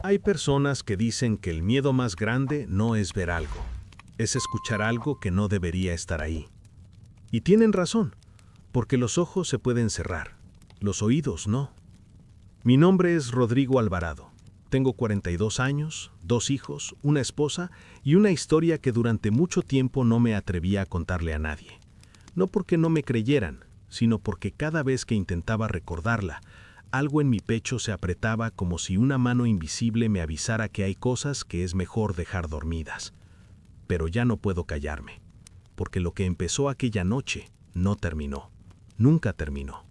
Hay personas que dicen que el miedo más grande no es ver algo, es escuchar algo que no debería estar ahí. Y tienen razón, porque los ojos se pueden cerrar, los oídos no. Mi nombre es Rodrigo Alvarado. Tengo 42 años, 2 hijos, una esposa y una historia que durante mucho tiempo no me atrevía a contarle a nadie. No porque no me creyeran, sino porque cada vez que intentaba recordarla, algo en mi pecho se apretaba como si una mano invisible me avisara que hay cosas que es mejor dejar dormidas. Pero ya no puedo callarme, porque lo que empezó aquella noche no terminó, nunca terminó.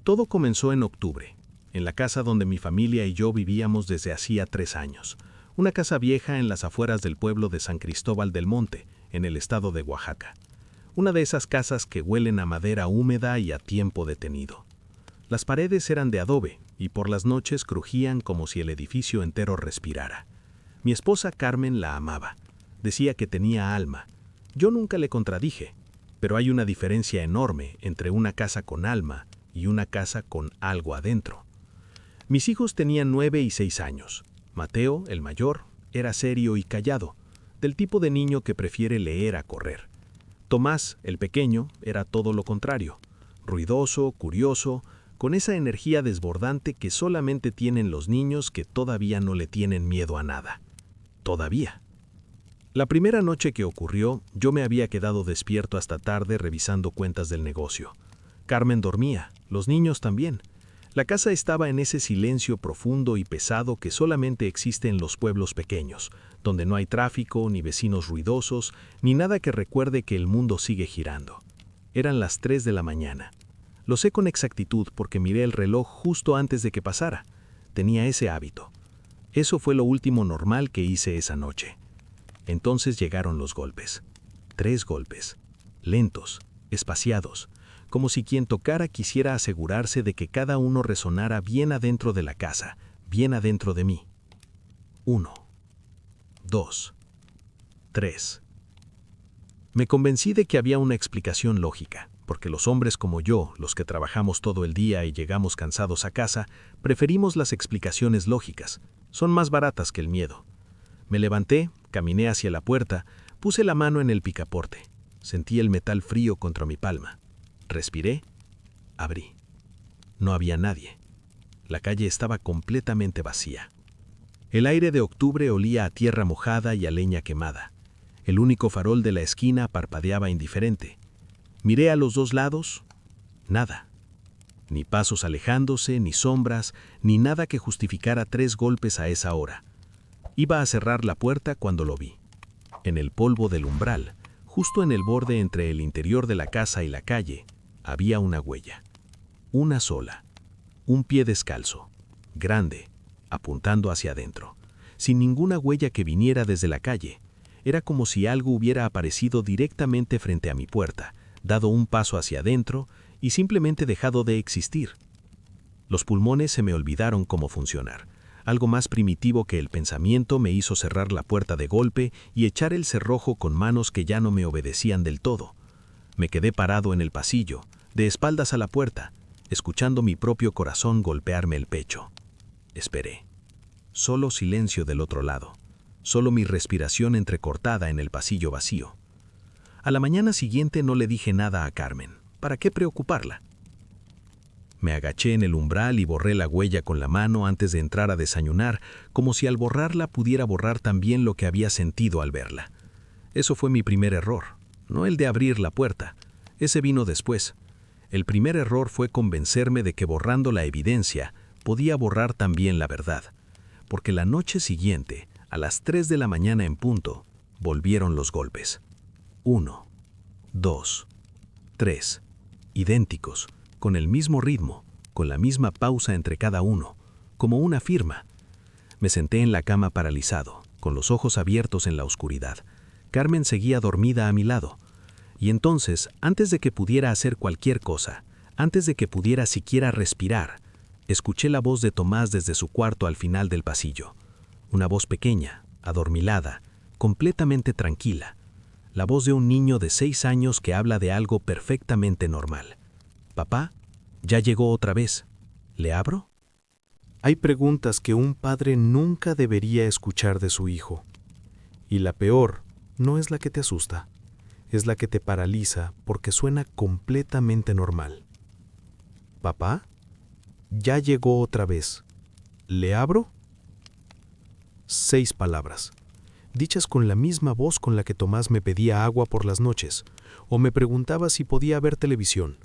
Todo comenzó en octubre, en la casa donde mi familia y yo vivíamos desde hacía 3 años, una casa vieja en las afueras del pueblo de San Cristóbal del Monte, en el estado de Oaxaca. Una de esas casas que huelen a madera húmeda y a tiempo detenido. Las paredes eran de adobe y por las noches crujían como si el edificio entero respirara. Mi esposa Carmen la amaba. Decía que tenía alma. Yo nunca le contradije, pero hay una diferencia enorme entre una casa con alma y una casa con algo adentro. Mis hijos tenían 9 y 6 años. Mateo, el mayor, era serio y callado, del tipo de niño que prefiere leer a correr. Tomás, el pequeño, era todo lo contrario, ruidoso, curioso, con esa energía desbordante que solamente tienen los niños que todavía no le tienen miedo a nada. Todavía. La primera noche que ocurrió, yo me había quedado despierto hasta tarde revisando cuentas del negocio. Carmen dormía, los niños también. La casa estaba en ese silencio profundo y pesado que solamente existe en los pueblos pequeños, donde no hay tráfico, ni vecinos ruidosos, ni nada que recuerde que el mundo sigue girando. Eran las 3 de la mañana. Lo sé con exactitud porque miré el reloj justo antes de que pasara. Tenía ese hábito. Eso fue lo último normal que hice esa noche. Entonces llegaron los golpes. 3 golpes. Lentos, espaciados, como si quien tocara quisiera asegurarse de que cada uno resonara bien adentro de la casa, bien adentro de mí. 1, 2, 3. Me convencí de que había una explicación lógica, porque los hombres como yo, los que trabajamos todo el día y llegamos cansados a casa, preferimos las explicaciones lógicas. Son más baratas que el miedo. Me levanté, caminé hacia la puerta, puse la mano en el picaporte. Sentí el metal frío contra mi palma. Respiré, abrí. No había nadie. La calle estaba completamente vacía. El aire de octubre olía a tierra mojada y a leña quemada. El único farol de la esquina parpadeaba indiferente. Miré a los 2 lados, nada. Ni pasos alejándose, ni sombras, ni nada que justificara 3 golpes a esa hora. Iba a cerrar la puerta cuando lo vi. En el polvo del umbral, justo en el borde entre el interior de la casa y la calle, había una huella. Una sola. Un pie descalzo, grande, apuntando hacia adentro, sin ninguna huella que viniera desde la calle. Era como si algo hubiera aparecido directamente frente a mi puerta, dado un paso hacia adentro y simplemente dejado de existir. Los pulmones se me olvidaron cómo funcionar. Algo más primitivo que el pensamiento me hizo cerrar la puerta de golpe y echar el cerrojo con manos que ya no me obedecían del todo. Me quedé parado en el pasillo, de espaldas a la puerta, escuchando mi propio corazón golpearme el pecho. Esperé. Solo silencio del otro lado. Solo mi respiración entrecortada en el pasillo vacío. A la mañana siguiente no le dije nada a Carmen. ¿Para qué preocuparla? Me agaché en el umbral y borré la huella con la mano antes de entrar a desayunar, como si al borrarla pudiera borrar también lo que había sentido al verla. Eso fue mi primer error, no el de abrir la puerta. Ese vino después. El primer error fue convencerme de que borrando la evidencia podía borrar también la verdad, porque la noche siguiente, a las 3 de la mañana en punto, volvieron los golpes. 1, 2, 3, idénticos, con el mismo ritmo, con la misma pausa entre cada uno, como una firma. Me senté en la cama paralizado, con los ojos abiertos en la oscuridad. Carmen seguía dormida a mi lado. Y entonces, antes de que pudiera hacer cualquier cosa, antes de que pudiera siquiera respirar, escuché la voz de Tomás desde su cuarto al final del pasillo. Una voz pequeña, adormilada, completamente tranquila. La voz de un niño de 6 años que habla de algo perfectamente normal. «Papá, ya llegó otra vez. ¿Le abro?» Hay preguntas que un padre nunca debería escuchar de su hijo. Y la peor no es la que te asusta, es la que te paraliza porque suena completamente normal. ¿Papá? Ya llegó otra vez. ¿Le abro? 6 palabras, dichas con la misma voz con la que Tomás me pedía agua por las noches, o me preguntaba si podía ver televisión.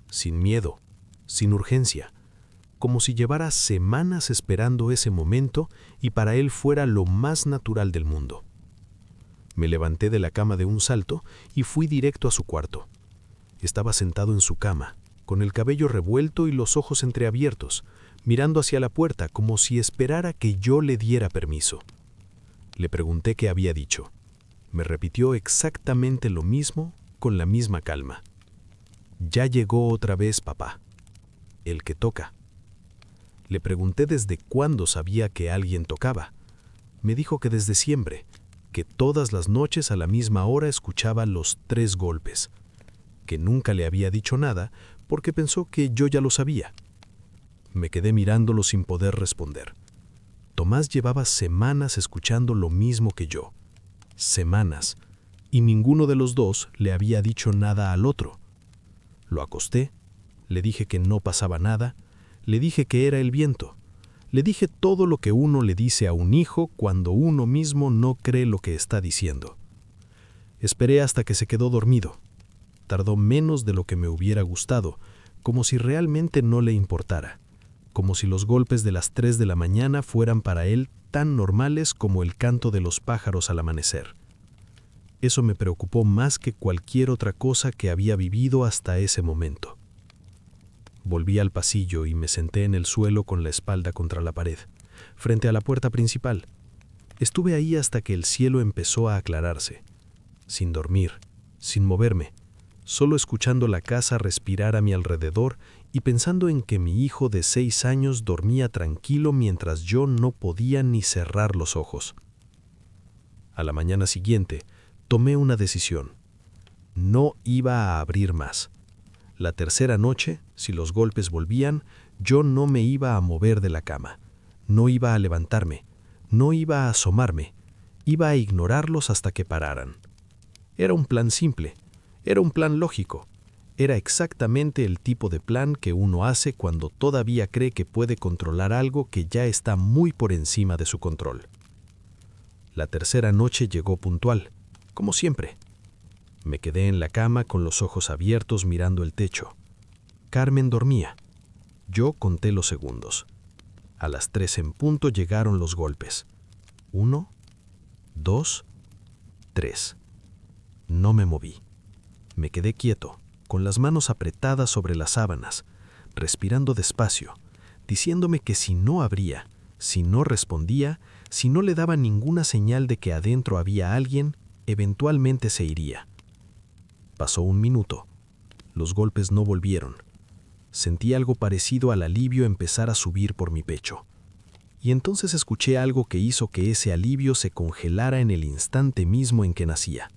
Sin miedo, sin urgencia, como si llevara semanas esperando ese momento y para él fuera lo más natural del mundo. Me levanté de la cama de un salto y fui directo a su cuarto. Estaba sentado en su cama, con el cabello revuelto y los ojos entreabiertos, mirando hacia la puerta como si esperara que yo le diera permiso. Le pregunté qué había dicho. Me repitió exactamente lo mismo, con la misma calma. Ya llegó otra vez, papá. El que toca. Le pregunté desde cuándo sabía que alguien tocaba. Me dijo que desde siempre, que todas las noches a la misma hora escuchaba los 3 golpes, que nunca le había dicho nada porque pensó que yo ya lo sabía. Me quedé mirándolo sin poder responder. Tomás llevaba semanas escuchando lo mismo que yo. Semanas. Y ninguno de los dos le había dicho nada al otro. Lo acosté, le dije que no pasaba nada, le dije que era el viento. Le dije todo lo que uno le dice a un hijo cuando uno mismo no cree lo que está diciendo. Esperé hasta que se quedó dormido. Tardó menos de lo que me hubiera gustado, como si realmente no le importara, como si los golpes de las 3 de la mañana fueran para él tan normales como el canto de los pájaros al amanecer. Eso me preocupó más que cualquier otra cosa que había vivido hasta ese momento. Volví al pasillo y me senté en el suelo con la espalda contra la pared, frente a la puerta principal. Estuve ahí hasta que el cielo empezó a aclararse, sin dormir, sin moverme, solo escuchando la casa respirar a mi alrededor y pensando en que mi hijo de 6 años dormía tranquilo mientras yo no podía ni cerrar los ojos. A la mañana siguiente, tomé una decisión. No iba a abrir más. La tercera noche, si los golpes volvían, yo no me iba a mover de la cama, no iba a levantarme, no iba a asomarme, iba a ignorarlos hasta que pararan. Era un plan simple, era un plan lógico, era exactamente el tipo de plan que uno hace cuando todavía cree que puede controlar algo que ya está muy por encima de su control. La tercera noche llegó puntual, como siempre. Me quedé en la cama con los ojos abiertos mirando el techo. Carmen dormía. Yo conté los segundos. A las 3 en punto llegaron los golpes. 1, 2, 3. No me moví. Me quedé quieto, con las manos apretadas sobre las sábanas, respirando despacio, diciéndome que si no abría, si no respondía, si no le daba ninguna señal de que adentro había alguien, eventualmente se iría. Pasó 1 minuto. Los golpes no volvieron. Sentí algo parecido al alivio empezar a subir por mi pecho. Y entonces escuché algo que hizo que ese alivio se congelara en el instante mismo en que nacía.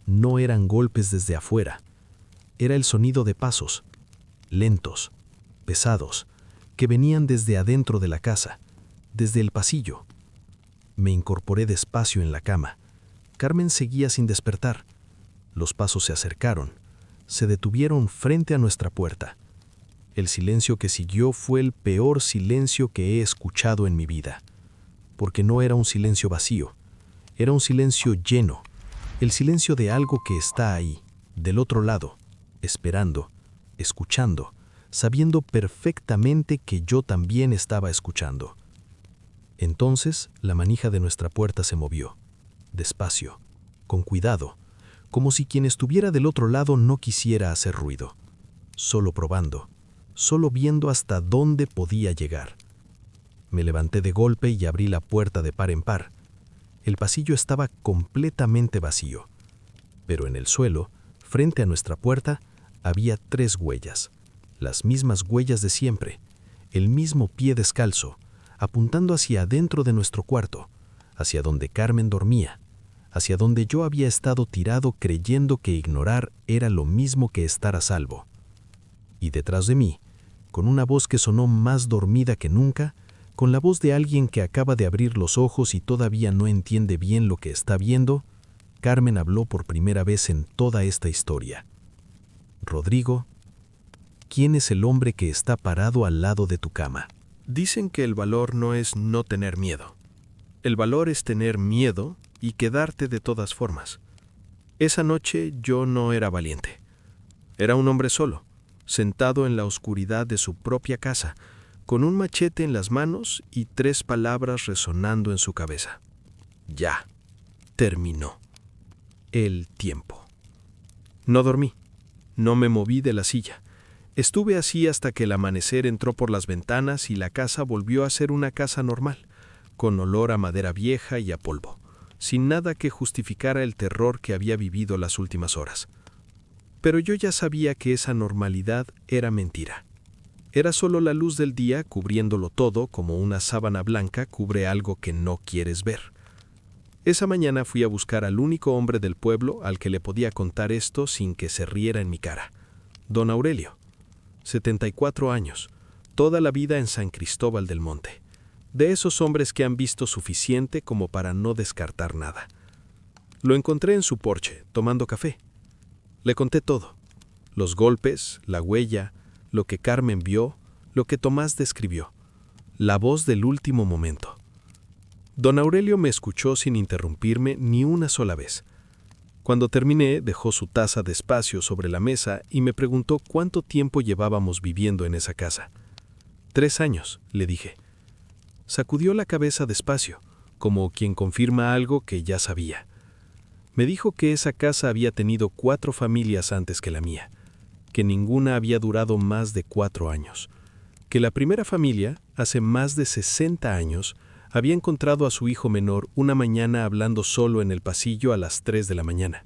No eran golpes desde afuera. Era el sonido de pasos, lentos, pesados, que venían desde adentro de la casa, desde el pasillo. Me incorporé despacio en la cama. Carmen seguía sin despertar. Los pasos se acercaron, se detuvieron frente a nuestra puerta. El silencio que siguió fue el peor silencio que he escuchado en mi vida, porque no era un silencio vacío, era un silencio lleno, el silencio de algo que está ahí, del otro lado, esperando, escuchando, sabiendo perfectamente que yo también estaba escuchando. Entonces la manija de nuestra puerta se movió, despacio, con cuidado, como si quien estuviera del otro lado no quisiera hacer ruido, solo probando, solo viendo hasta dónde podía llegar. Me levanté de golpe y abrí la puerta de par en par. El pasillo estaba completamente vacío, pero en el suelo, frente a nuestra puerta, había 3 huellas, las mismas huellas de siempre, el mismo pie descalzo, apuntando hacia adentro de nuestro cuarto, hacia donde Carmen dormía, hacia donde yo había estado tirado creyendo que ignorar era lo mismo que estar a salvo. Y detrás de mí, con una voz que sonó más dormida que nunca, con la voz de alguien que acaba de abrir los ojos y todavía no entiende bien lo que está viendo, Carmen habló por primera vez en toda esta historia. Rodrigo, ¿quién es el hombre que está parado al lado de tu cama? Dicen que el valor no es no tener miedo. El valor es tener miedo y quedarte de todas formas. Esa noche yo no era valiente. Era un hombre solo, sentado en la oscuridad de su propia casa, con un machete en las manos y 3 palabras resonando en su cabeza. Ya. Terminó. El tiempo. No dormí. No me moví de la silla. Estuve así hasta que el amanecer entró por las ventanas y la casa volvió a ser una casa normal, con olor a madera vieja y a polvo, sin nada que justificara el terror que había vivido las últimas horas. Pero yo ya sabía que esa normalidad era mentira. Era solo la luz del día cubriéndolo todo como una sábana blanca cubre algo que no quieres ver. Esa mañana fui a buscar al único hombre del pueblo al que le podía contar esto sin que se riera en mi cara. Don Aurelio, 74 años, toda la vida en San Cristóbal del Monte. De esos hombres que han visto suficiente como para no descartar nada. Lo encontré en su porche, tomando café. Le conté todo. Los golpes, la huella, lo que Carmen vio, lo que Tomás describió. La voz del último momento. Don Aurelio me escuchó sin interrumpirme ni una sola vez. Cuando terminé, dejó su taza despacio sobre la mesa y me preguntó cuánto tiempo llevábamos viviendo en esa casa. 3 años, le dije. Sacudió la cabeza despacio, como quien confirma algo que ya sabía. Me dijo que esa casa había tenido 4 familias antes que la mía, que ninguna había durado más de 4 años, que la primera familia, hace más de 60 años, había encontrado a su hijo menor una mañana hablando solo en el pasillo a las 3 de la mañana,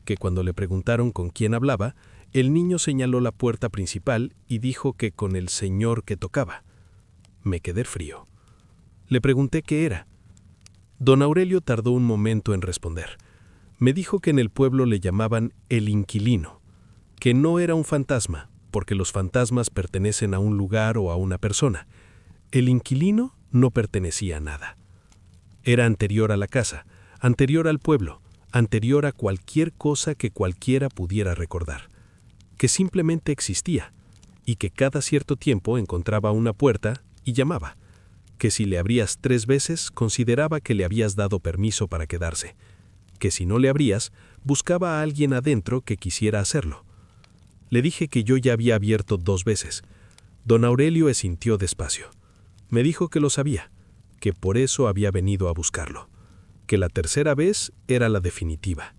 que cuando le preguntaron con quién hablaba, el niño señaló la puerta principal y dijo que con el señor que tocaba. Me quedé frío. Le pregunté qué era. Don Aurelio tardó un momento en responder. Me dijo que en el pueblo le llamaban el inquilino, que no era un fantasma, porque los fantasmas pertenecen a un lugar o a una persona. El inquilino no pertenecía a nada. Era anterior a la casa, anterior al pueblo, anterior a cualquier cosa que cualquiera pudiera recordar, que simplemente existía, y que cada cierto tiempo encontraba una puerta y llamaba, que si le abrías 3 veces consideraba que le habías dado permiso para quedarse, que si no le abrías, buscaba a alguien adentro que quisiera hacerlo. Le dije que yo ya había abierto 2 veces. Don Aurelio asintió despacio. Me dijo que lo sabía, que por eso había venido a buscarlo, que la tercera vez era la definitiva,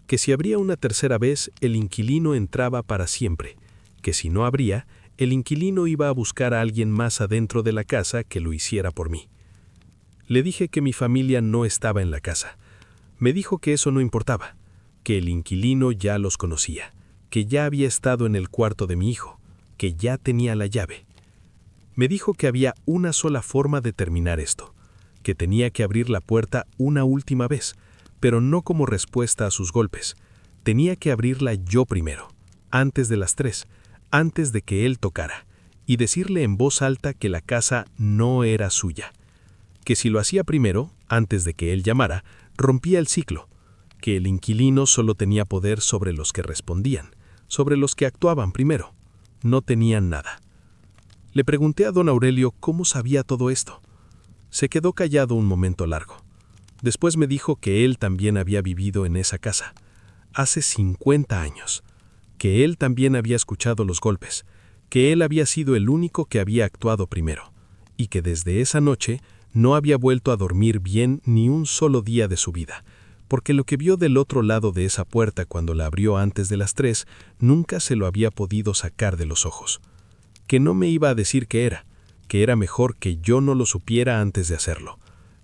que si abría una tercera vez el inquilino entraba para siempre, que si no abría, el inquilino iba a buscar a alguien más adentro de la casa que lo hiciera por mí. Le dije que mi familia no estaba en la casa. Me dijo que eso no importaba, que el inquilino ya los conocía, que ya había estado en el cuarto de mi hijo, que ya tenía la llave. Me dijo que había una sola forma de terminar esto, que tenía que abrir la puerta una última vez, pero no como respuesta a sus golpes. Tenía que abrirla yo primero, antes de las 3, antes de que él tocara, y decirle en voz alta que la casa no era suya, que si lo hacía primero, antes de que él llamara, rompía el ciclo, que el inquilino solo tenía poder sobre los que respondían, sobre los que actuaban primero, no tenían nada. Le pregunté a don Aurelio cómo sabía todo esto. Se quedó callado un momento largo. Después me dijo que él también había vivido en esa casa, hace 50 años, que él también había escuchado los golpes, que él había sido el único que había actuado primero, y que desde esa noche no había vuelto a dormir bien ni un solo día de su vida, porque lo que vio del otro lado de esa puerta cuando la abrió antes de las 3 nunca se lo había podido sacar de los ojos. Que no me iba a decir qué era, que era mejor que yo no lo supiera antes de hacerlo,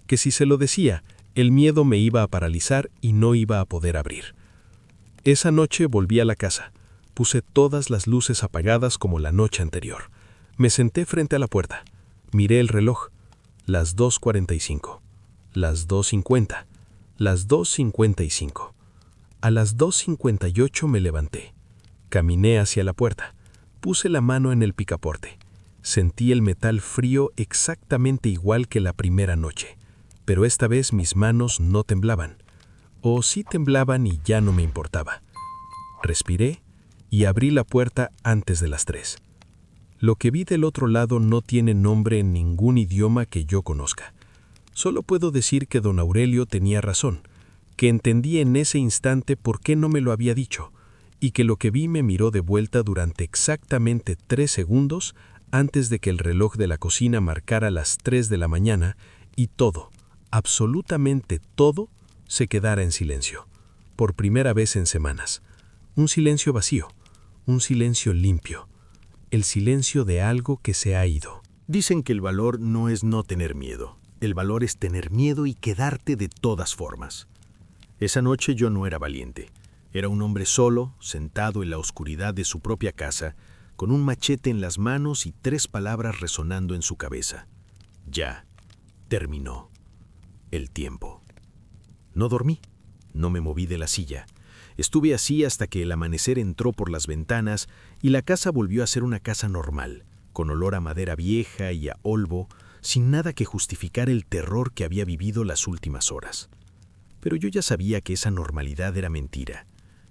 que si se lo decía, el miedo me iba a paralizar y no iba a poder abrir. Esa noche volví a la casa, puse todas las luces apagadas como la noche anterior. Me senté frente a la puerta, miré el reloj, las 2:45, las 2:50, las 2:55. A las 2:58 me levanté, caminé hacia la puerta. Puse la mano en el picaporte Sentí el metal frío exactamente igual que la primera noche, pero esta vez mis manos no temblaban, o sí temblaban y ya no me importaba. Respiré y abrí la puerta antes de las 3. Lo que vi del otro lado no tiene nombre en ningún idioma que yo conozca. Solo puedo decir que don Aurelio tenía razón, que entendí en ese instante por qué no me lo había dicho, y que lo que vi me miró de vuelta durante exactamente 3 segundos antes de que el reloj de la cocina marcara las 3 de la mañana y todo, absolutamente todo, se quedara en silencio, por primera vez en semanas. Un silencio vacío, un silencio limpio, el silencio de algo que se ha ido. Dicen que el valor no es no tener miedo. El valor es tener miedo y quedarte de todas formas. Esa noche yo no era valiente. Era un hombre solo, sentado en la oscuridad de su propia casa, con un machete en las manos y 3 palabras resonando en su cabeza. Ya, terminó. El tiempo. No dormí, no me moví de la silla. Estuve así hasta que el amanecer entró por las ventanas y la casa volvió a ser una casa normal, con olor a madera vieja y a olvo, sin nada que justificar el terror que había vivido las últimas horas. Pero yo ya sabía que esa normalidad era mentira.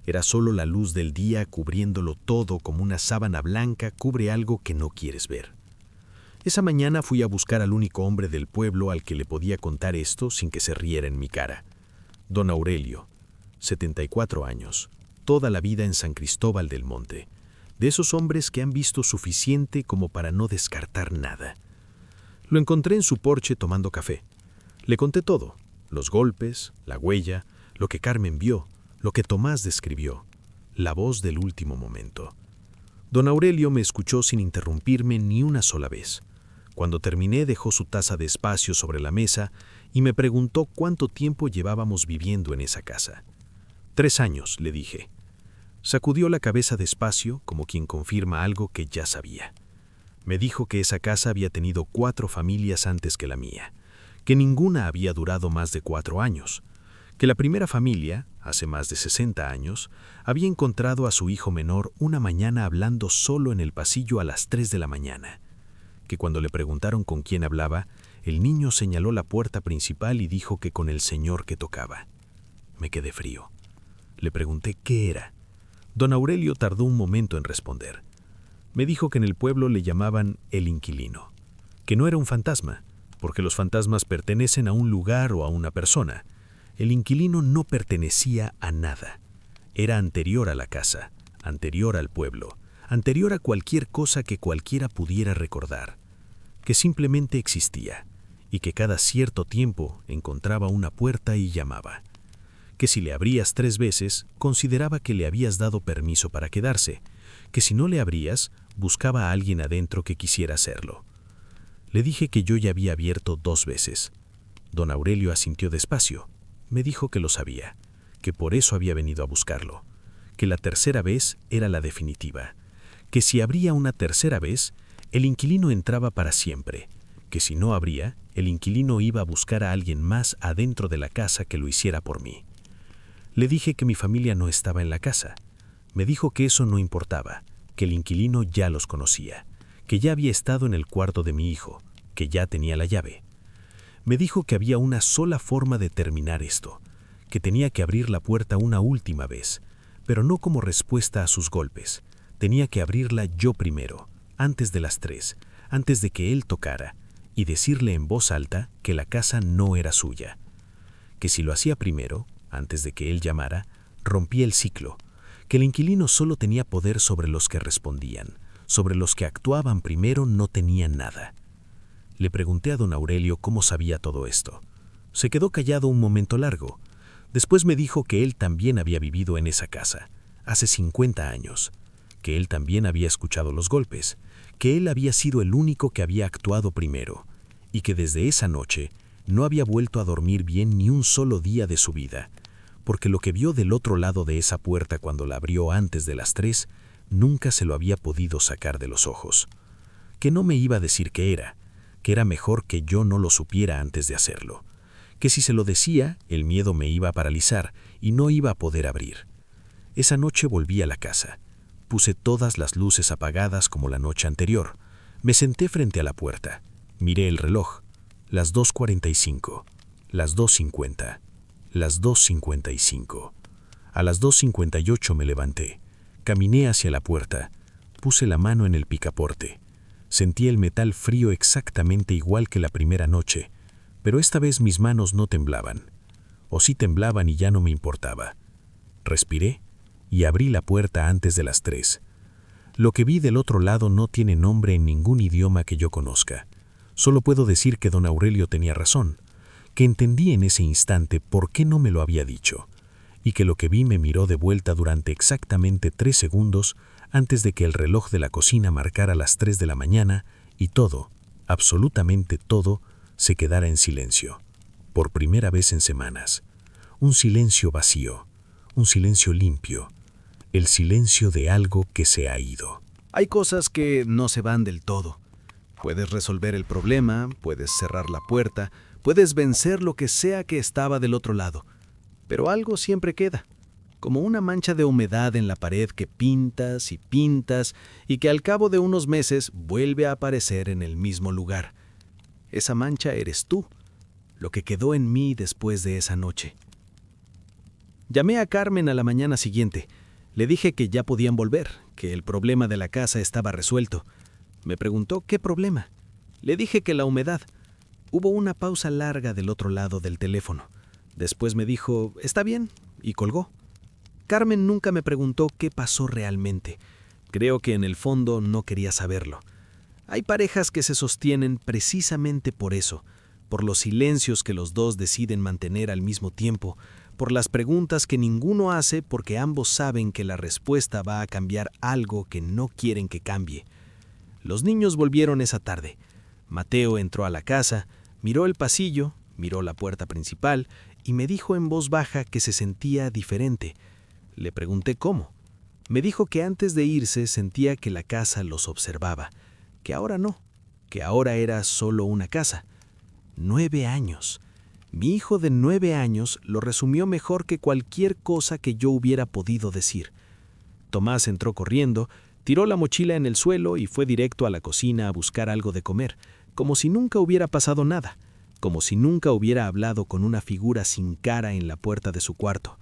Era solo la luz del día cubriéndolo todo como una sábana blanca cubre algo que no quieres ver. Esa mañana fui a buscar al único hombre del pueblo al que le podía contar esto sin que se riera en mi cara. Don Aurelio, 74 años, toda la vida en San Cristóbal del Monte, de esos hombres que han visto suficiente como para no descartar nada. Lo encontré en su porche tomando café. Le conté todo, los golpes, la huella, lo que Carmen vio, lo que Tomás describió, la voz del último momento. Don Aurelio me escuchó sin interrumpirme ni una sola vez. Cuando terminé dejó su taza de espacio sobre la mesa y me preguntó cuánto tiempo llevábamos viviendo en esa casa. 3 años, le dije. Sacudió la cabeza despacio, como quien confirma algo que ya sabía. Me dijo que esa casa había tenido 4 familias antes que la mía, que ninguna había durado más de 4 años, que la primera familia, hace más de 60 años, había encontrado a su hijo menor una mañana hablando solo en el pasillo a las 3 de la mañana, que cuando le preguntaron con quién hablaba, el niño señaló la puerta principal y dijo que con el señor que tocaba. Me quedé frío. Le pregunté qué era. Don Aurelio tardó un momento en responder. Me dijo que en el pueblo le llamaban el inquilino, que no era un fantasma, porque los fantasmas pertenecen a un lugar o a una persona. El inquilino no pertenecía a nada. Era anterior a la casa, anterior al pueblo, anterior a cualquier cosa que cualquiera pudiera recordar, que simplemente existía y que cada cierto tiempo encontraba una puerta y llamaba. Que si le abrías 3 veces, consideraba que le habías dado permiso para quedarse, que si no le abrías, buscaba a alguien adentro que quisiera hacerlo. Le dije que yo ya había abierto 2 veces. Don Aurelio asintió despacio. Me dijo que lo sabía, que por eso había venido a buscarlo, que la tercera vez era la definitiva, que si abría una tercera vez, el inquilino entraba para siempre, que si no abría, el inquilino iba a buscar a alguien más adentro de la casa que lo hiciera por mí. Le dije que mi familia no estaba en la casa. Me dijo que eso no importaba, que el inquilino ya los conocía, que ya había estado en el cuarto de mi hijo, que ya tenía la llave. Me dijo que había una sola forma de terminar esto, que tenía que abrir la puerta una última vez, pero no como respuesta a sus golpes. Tenía que abrirla yo primero, antes de las 3, antes de que él tocara, y decirle en voz alta que la casa no era suya. Que si lo hacía primero, antes de que él llamara, rompía el ciclo, que el inquilino solo tenía poder sobre los que respondían, sobre los que actuaban primero no tenían nada. Le pregunté a don Aurelio cómo sabía todo esto. Se quedó callado un momento largo. Después me dijo que él también había vivido en esa casa, hace 50 años, que él también había escuchado los golpes, que él había sido el único que había actuado primero, y que desde esa noche no había vuelto a dormir bien ni un solo día de su vida, porque lo que vio del otro lado de esa puerta cuando la abrió antes de las 3, nunca se lo había podido sacar de los ojos. Que no me iba a decir qué era, que era mejor que yo no lo supiera antes de hacerlo, que si se lo decía, el miedo me iba a paralizar y no iba a poder abrir. Esa noche volví a la casa. Puse todas las luces apagadas como la noche anterior. Me senté frente a la puerta. Miré el reloj. Las 2:45, las 2:50, las 2:55. A las 2:58 me levanté. Caminé hacia la puerta. Puse la mano en el picaporte. Sentí el metal frío exactamente igual que la primera noche, pero esta vez mis manos no temblaban. O sí temblaban y ya no me importaba. Respiré y abrí la puerta antes de las 3. Lo que vi del otro lado no tiene nombre en ningún idioma que yo conozca. Solo puedo decir que don Aurelio tenía razón, que entendí en ese instante por qué no me lo había dicho, y que lo que vi me miró de vuelta durante exactamente 3 segundos antes de que el reloj de la cocina marcara las 3 de la mañana y todo, absolutamente todo, se quedara en silencio, por primera vez en semanas. Un silencio vacío, un silencio limpio, el silencio de algo que se ha ido. Hay cosas que no se van del todo. Puedes resolver el problema, puedes cerrar la puerta, puedes vencer lo que sea que estaba del otro lado, pero algo siempre queda, como una mancha de humedad en la pared que pintas y que al cabo de unos meses vuelve a aparecer en el mismo lugar. Esa mancha eres tú, lo que quedó en mí después de esa noche. Llamé a Carmen a la mañana siguiente. Le dije que ya podían volver, que el problema de la casa estaba resuelto. Me preguntó qué problema. Le dije que la humedad. Hubo una pausa larga del otro lado del teléfono. Después me dijo, está bien, y colgó. Carmen nunca me preguntó qué pasó realmente. Creo que en el fondo no quería saberlo. Hay parejas que se sostienen precisamente por eso, por los silencios que los dos deciden mantener al mismo tiempo, por las preguntas que ninguno hace porque ambos saben que la respuesta va a cambiar algo que no quieren que cambie. Los niños volvieron esa tarde. Mateo entró a la casa, miró el pasillo, miró la puerta principal y me dijo en voz baja que se sentía diferente. Le pregunté cómo. Me dijo que antes de irse sentía que la casa los observaba, que ahora no, que ahora era solo una casa. 9 años. Mi hijo de 9 años lo resumió mejor que cualquier cosa que yo hubiera podido decir. Tomás entró corriendo, tiró la mochila en el suelo y fue directo a la cocina a buscar algo de comer, como si nunca hubiera pasado nada, como si nunca hubiera hablado con una figura sin cara en la puerta de su cuarto.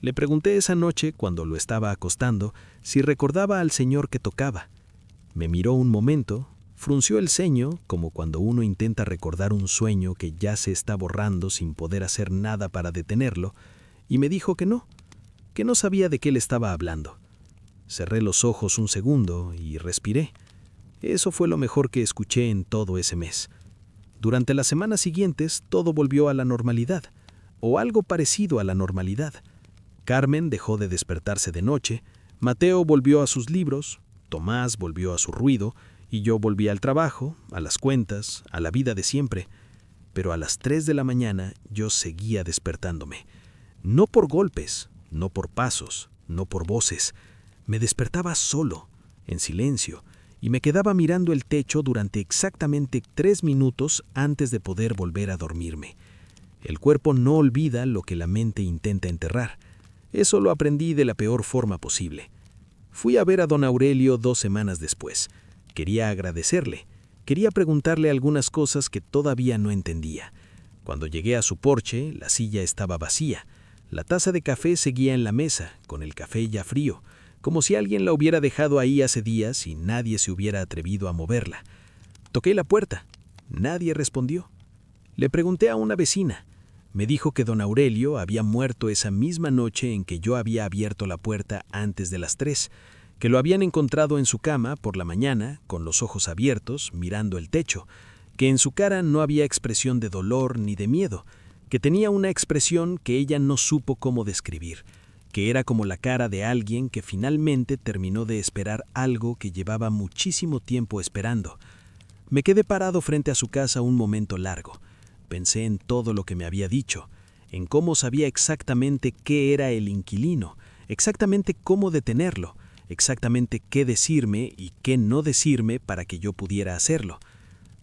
Le pregunté esa noche, cuando lo estaba acostando, si recordaba al señor que tocaba. Me miró un momento, frunció el ceño, como cuando uno intenta recordar un sueño que ya se está borrando sin poder hacer nada para detenerlo, y me dijo que no sabía de qué le estaba hablando. Cerré los ojos un segundo y respiré. Eso fue lo mejor que escuché en todo ese mes. Durante las semanas siguientes todo volvió a la normalidad, o algo parecido a la normalidad. Carmen dejó de despertarse de noche, Mateo volvió a sus libros, Tomás volvió a su ruido, y yo volví al trabajo, a las cuentas, a la vida de siempre. Pero a las 3 de la mañana yo seguía despertándome. No por golpes, no por pasos, no por voces. Me despertaba solo, en silencio, y me quedaba mirando el techo durante exactamente 3 minutos antes de poder volver a dormirme. El cuerpo no olvida lo que la mente intenta enterrar. Eso lo aprendí de la peor forma posible. Fui a ver a don Aurelio 2 semanas después. Quería agradecerle. Quería preguntarle algunas cosas que todavía no entendía. Cuando llegué a su porche, la silla estaba vacía. La taza de café seguía en la mesa, con el café ya frío, como si alguien la hubiera dejado ahí hace días y nadie se hubiera atrevido a moverla. Toqué la puerta. Nadie respondió. Le pregunté a una vecina. Me dijo que don Aurelio había muerto esa misma noche en que yo había abierto la puerta antes de las 3, que lo habían encontrado en su cama por la mañana, con los ojos abiertos, mirando el techo, que en su cara no había expresión de dolor ni de miedo, que tenía una expresión que ella no supo cómo describir, que era como la cara de alguien que finalmente terminó de esperar algo que llevaba muchísimo tiempo esperando. Me quedé parado frente a su casa un momento largo. Pensé en todo lo que me había dicho, en cómo sabía exactamente qué era el inquilino, exactamente cómo detenerlo, exactamente qué decirme y qué no decirme para que yo pudiera hacerlo.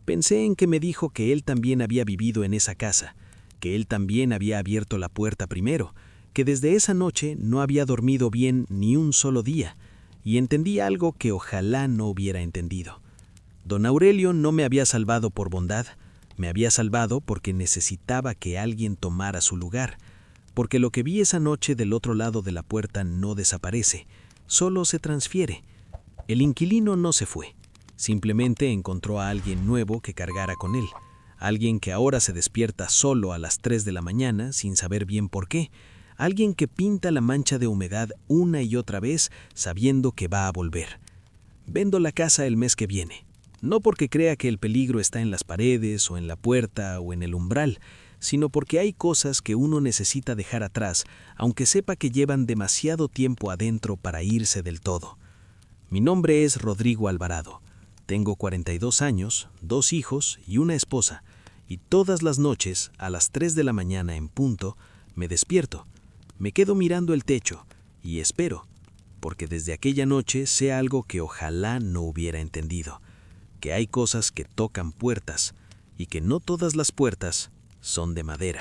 Pensé en que me dijo que él también había vivido en esa casa, que él también había abierto la puerta primero, que desde esa noche no había dormido bien ni un solo día, y entendí algo que ojalá no hubiera entendido. Don Aurelio no me había salvado por bondad, me había salvado porque necesitaba que alguien tomara su lugar, porque lo que vi esa noche del otro lado de la puerta no desaparece, solo se transfiere. El inquilino no se fue, simplemente encontró a alguien nuevo que cargara con él, alguien que ahora se despierta solo a las 3 de la mañana sin saber bien por qué, alguien que pinta la mancha de humedad una y otra vez sabiendo que va a volver. Vendo la casa el mes que viene, no porque crea que el peligro está en las paredes o en la puerta o en el umbral, sino porque hay cosas que uno necesita dejar atrás, aunque sepa que llevan demasiado tiempo adentro para irse del todo. Mi nombre es Rodrigo Alvarado. Tengo 42 años, 2 hijos y una esposa, y todas las noches, a las 3 de la mañana en punto, me despierto, me quedo mirando el techo y espero, porque desde aquella noche sé algo que ojalá no hubiera entendido, que hay cosas que tocan puertas y que no todas las puertas son de madera.